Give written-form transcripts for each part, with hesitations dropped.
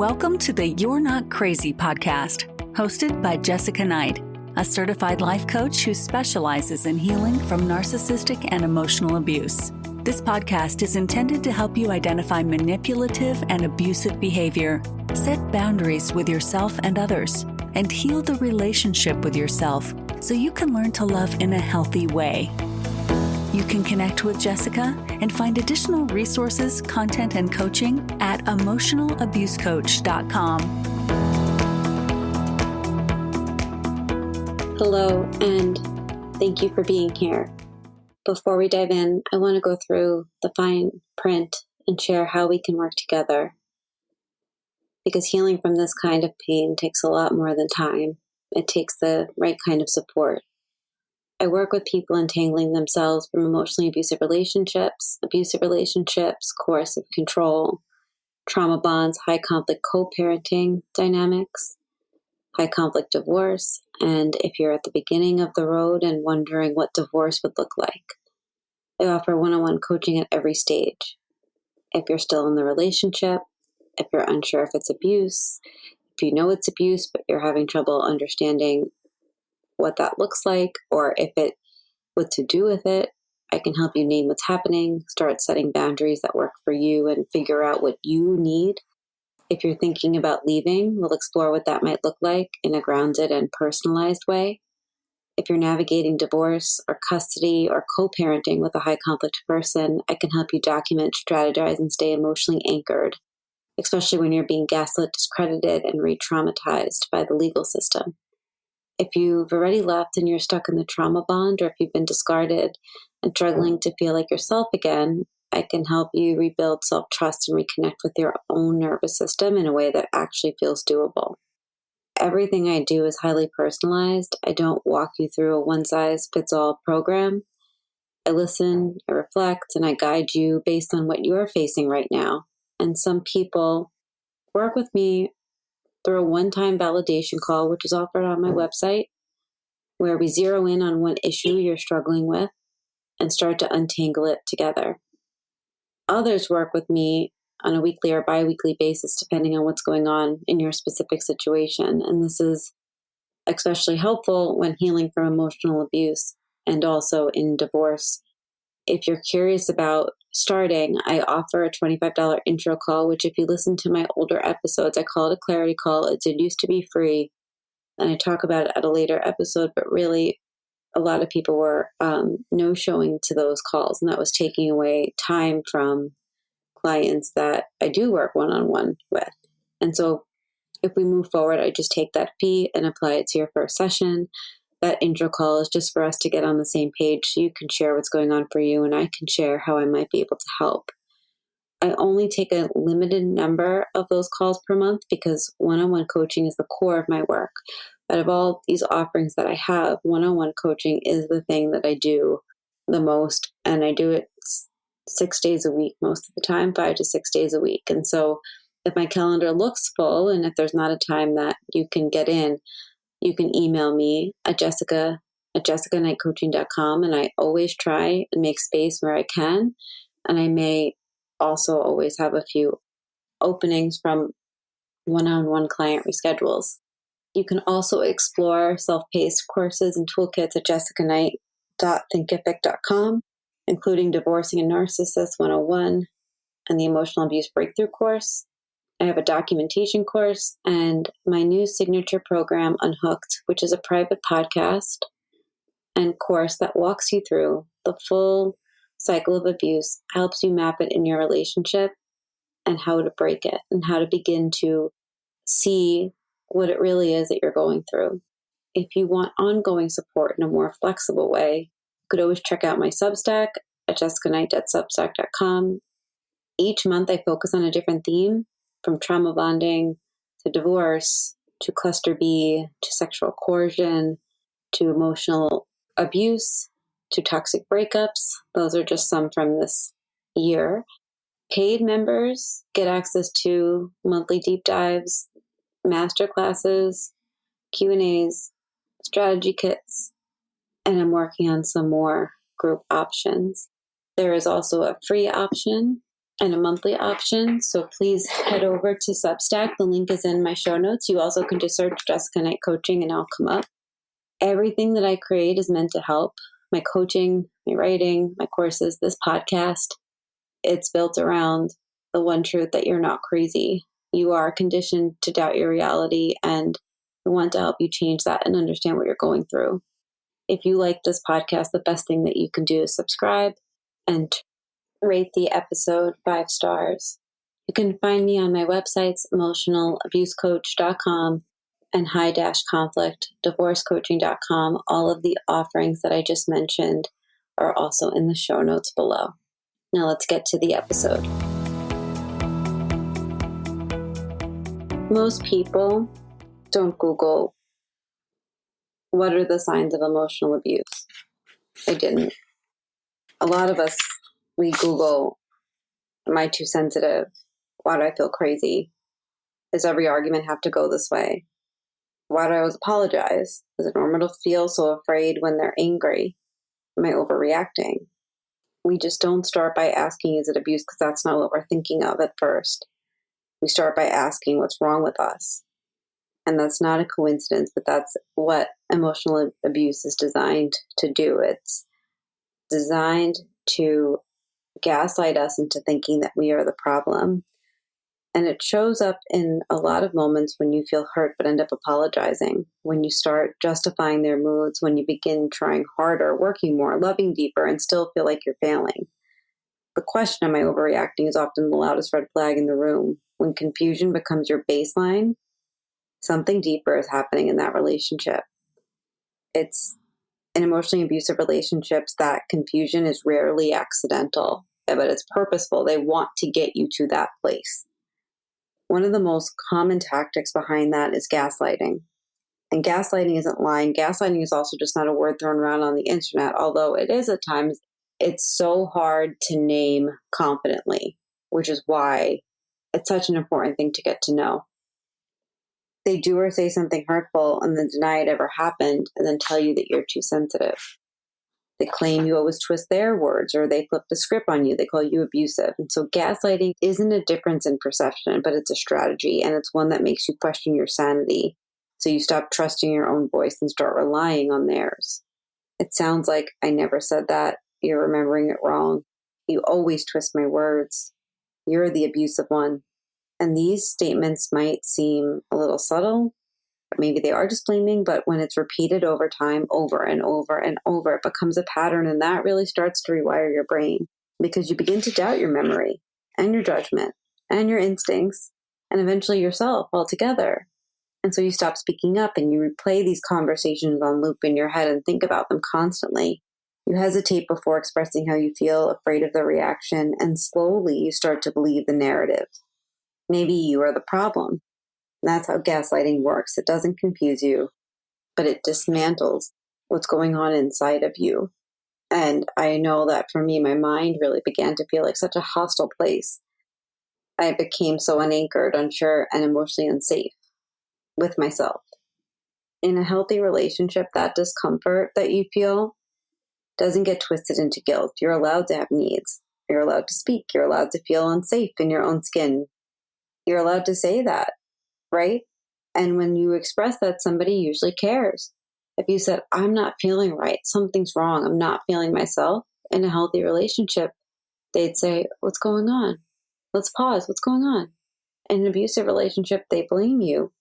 Welcome to the You're Not Crazy podcast, hosted by Jessica Knight, a certified life coach who specializes in healing from narcissistic and emotional abuse. This podcast is intended to help you identify manipulative and abusive behavior, set boundaries with yourself and others, and heal the relationship with yourself so you can learn to love in a healthy way. You can connect with Jessica and find additional resources, content, and coaching at emotionalabusecoach.com. Hello, and thank you for being here. Before we dive in, I want to go through the fine print and share how we can work together. Because healing from this kind of pain takes a lot more than time. It takes the right kind of support. I work with people entangling themselves from emotionally abusive relationships, coercive control, trauma bonds, high conflict co-parenting dynamics, high conflict divorce, and if you're at the beginning of the road and wondering what divorce would look like. I offer one-on-one coaching at every stage. If you're still in the relationship, if you're unsure if it's abuse, if you know it's abuse but you're having trouble understanding what that looks like, or what to do with it, I can help you name what's happening, start setting boundaries that work for you, and figure out what you need. If you're thinking about leaving, we'll explore what that might look like in a grounded and personalized way. If you're navigating divorce or custody or co-parenting with a high conflict person, I can help you document, strategize, and stay emotionally anchored, especially when you're being gaslit, discredited, and re-traumatized by the legal system. If you've already left and you're stuck in the trauma bond, or if you've been discarded and struggling to feel like yourself again, I can help you rebuild self-trust and reconnect with your own nervous system in a way that actually feels doable. Everything I do is highly personalized. I don't walk you through a one-size-fits-all program. I listen, I reflect, and I guide you based on what you're facing right now. And some people work with me through a one-time validation call, which is offered on my website, where we zero in on one issue you're struggling with and start to untangle it together. Others work with me on a weekly or bi-weekly basis, depending on what's going on in your specific situation. And this is especially helpful when healing from emotional abuse and also in divorce. If you're curious about starting, I offer a $25 intro call, which if you listen to my older episodes, I call it a clarity call. It did used to be free, and I talk about it at a later episode, but really a lot of people were no-showing to those calls, and that was taking away time from clients that I do work one-on-one with. And so if we move forward, I just take that fee and apply it to your first session. That intro call is just for us to get on the same page so you can share what's going on for you and I can share how I might be able to help. I only take a limited number of those calls per month because one-on-one coaching is the core of my work. Out of all these offerings that I have, one-on-one coaching is the thing that I do the most, and I do it 6 days a week most of the time, 5 to 6 days a week. And so if my calendar looks full and if there's not a time that you can get in, you can email me at jessica@jessicaknightcoaching.com, and I always try and make space where I can. And I may also always have a few openings from one-on-one client reschedules. You can also explore self-paced courses and toolkits at jessicaknight.thinkific.com, including Divorcing a Narcissist 101 and the Emotional Abuse Breakthrough course. I have a documentation course and my new signature program, Unhooked, which is a private podcast and course that walks you through the full cycle of abuse, helps you map it in your relationship and how to break it and how to begin to see what it really is that you're going through. If you want ongoing support in a more flexible way, you could always check out my Substack at jessicaknight.substack.com. Each month I focus on a different theme, from trauma bonding to divorce to cluster B to sexual coercion to emotional abuse to toxic breakups. Those are just some from this year. Paid members get access to monthly deep dives, master classes, Q&As, strategy kits, and I'm working on some more group options. There is also a free option and a monthly option. So please head over to Substack. The link is in my show notes. You also can just search Jessica Knight Coaching and I'll come up. Everything that I create is meant to help. My coaching, my writing, my courses, this podcast, it's built around the one truth that you're not crazy. You are conditioned to doubt your reality, and I want to help you change that and understand what you're going through. If you like this podcast, the best thing that you can do is subscribe and rate the episode 5 stars. You can find me on my websites, emotionalabusecoach.com and high-conflict divorcecoaching.com. All of the offerings that I just mentioned are also in the show notes below. Now let's get to the episode. Most people don't Google, what are the signs of emotional abuse? I didn't. A lot of us, we Google, am I too sensitive? Why do I feel crazy? Does every argument have to go this way? Why do I always apologize? Is it normal to feel so afraid when they're angry? Am I overreacting? We just don't start by asking, is it abuse? Because that's not what we're thinking of at first. We start by asking, what's wrong with us? And that's not a coincidence, but that's what emotional abuse is designed to do. It's designed to gaslight us into thinking that we are the problem. And it shows up in a lot of moments when you feel hurt but end up apologizing, when you start justifying their moods, when you begin trying harder, working more, loving deeper, and still feel like you're failing. The question, am I overreacting, is often the loudest red flag in the room. When confusion becomes your baseline, something deeper is happening in that relationship. It's in emotionally abusive relationships that confusion is rarely accidental, but it's purposeful. They want to get you to that place. One of the most common tactics behind that is gaslighting. And gaslighting isn't lying. Gaslighting is also just not a word thrown around on the internet, although it is at times. It's so hard to name confidently, which is why it's such an important thing to get to know. They do or say something hurtful and then deny it ever happened and then tell you that you're too sensitive. They claim you always twist their words, or they flip the script on you. They call you abusive. And so gaslighting isn't a difference in perception, but it's a strategy, and it's one that makes you question your sanity. So you stop trusting your own voice and start relying on theirs. It sounds like I never said that. You're remembering it wrong. You always twist my words. You're the abusive one. And these statements might seem a little subtle. Maybe they are just blaming, but when it's repeated over time, over and over and over, it becomes a pattern, and that really starts to rewire your brain because you begin to doubt your memory and your judgment and your instincts and eventually yourself altogether. And so you stop speaking up and you replay these conversations on loop in your head and think about them constantly. You hesitate before expressing how you feel, afraid of the reaction, and slowly you start to believe the narrative. Maybe you are the problem. That's how gaslighting works. It doesn't confuse you, but it dismantles what's going on inside of you. And I know that for me, my mind really began to feel like such a hostile place. I became so unanchored, unsure, and emotionally unsafe with myself. In a healthy relationship, that discomfort that you feel doesn't get twisted into guilt. You're allowed to have needs. You're allowed to speak. You're allowed to feel unsafe in your own skin. You're allowed to say that. Right? And when you express that, somebody usually cares. If you said, I'm not feeling right, something's wrong, I'm not feeling myself, in a healthy relationship, they'd say, what's going on? Let's pause. What's going on? In an abusive relationship, they blame you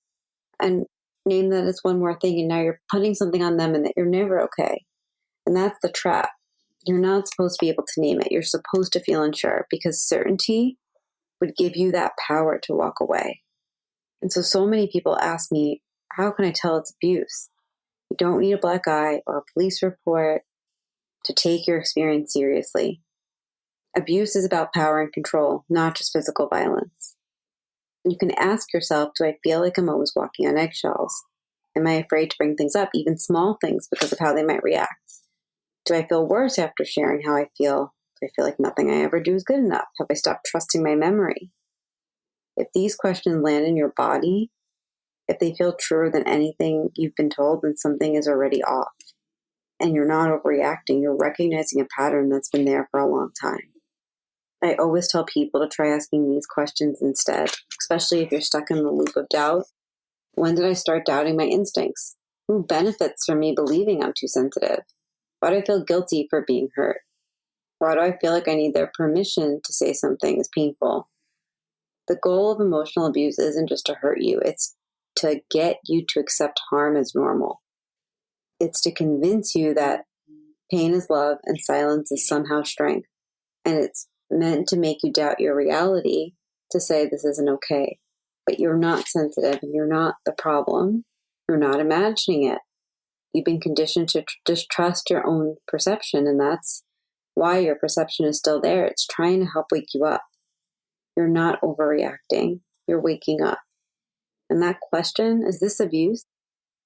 and name that as one more thing. And now you're putting something on them and that you're never okay. And that's the trap. You're not supposed to be able to name it. You're supposed to feel unsure because certainty would give you that power to walk away. And so many people ask me, how can I tell it's abuse? You don't need a black eye or a police report to take your experience seriously. Abuse is about power and control, not just physical violence. You can ask yourself, do I feel like I'm always walking on eggshells? Am I afraid to bring things up, even small things, because of how they might react? Do I feel worse after sharing how I feel? Do I feel like nothing I ever do is good enough? Have I stopped trusting my memory? If these questions land in your body, if they feel truer than anything you've been told, then something is already off. And you're not overreacting. You're recognizing a pattern that's been there for a long time. I always tell people to try asking these questions instead, especially if you're stuck in the loop of doubt. When did I start doubting my instincts? Who benefits from me believing I'm too sensitive? Why do I feel guilty for being hurt? Why do I feel like I need their permission to say something is painful? The goal of emotional abuse isn't just to hurt you, it's to get you to accept harm as normal. It's to convince you that pain is love and silence is somehow strength. And it's meant to make you doubt your reality, to say this isn't okay. But you're not sensitive and you're not the problem. You're not imagining it. You've been conditioned to distrust your own perception, and that's why your perception is still there. It's trying to help wake you up. You're not overreacting. You're waking up. And that question, is this abuse?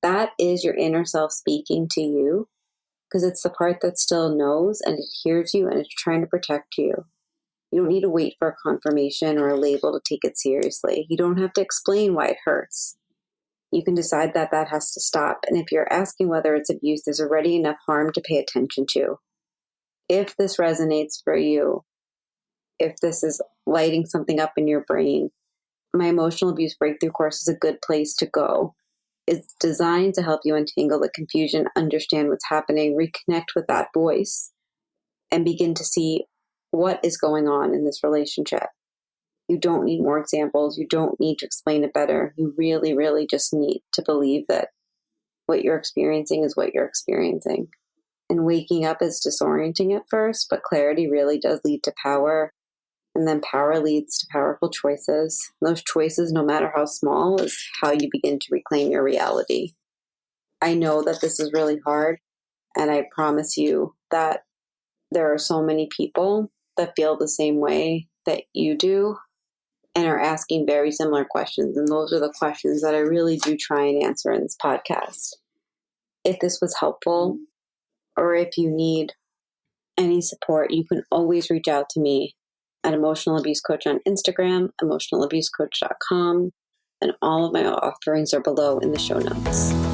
That is your inner self speaking to you, because it's the part that still knows and it hears you and it's trying to protect you. You don't need to wait for a confirmation or a label to take it seriously. You don't have to explain why it hurts. You can decide that that has to stop. And if you're asking whether it's abuse, there's already enough harm to pay attention to. If this resonates for you, if this is lighting something up in your brain, my emotional abuse breakthrough course is a good place to go. It's designed to help you untangle the confusion, understand what's happening, reconnect with that voice, and begin to see what is going on in this relationship. You don't need more examples. You don't need to explain it better. You really, really just need to believe that what you're experiencing is what you're experiencing. And waking up is disorienting at first, but clarity really does lead to power. And then power leads to powerful choices. Those choices, no matter how small, is how you begin to reclaim your reality. I know that this is really hard, and I promise you that there are so many people that feel the same way that you do and are asking very similar questions. And those are the questions that I really do try and answer in this podcast. If this was helpful, or if you need any support, you can always reach out to me at Emotional Abuse Coach on Instagram, emotionalabusecoach.com, and all of my offerings are below in the show notes.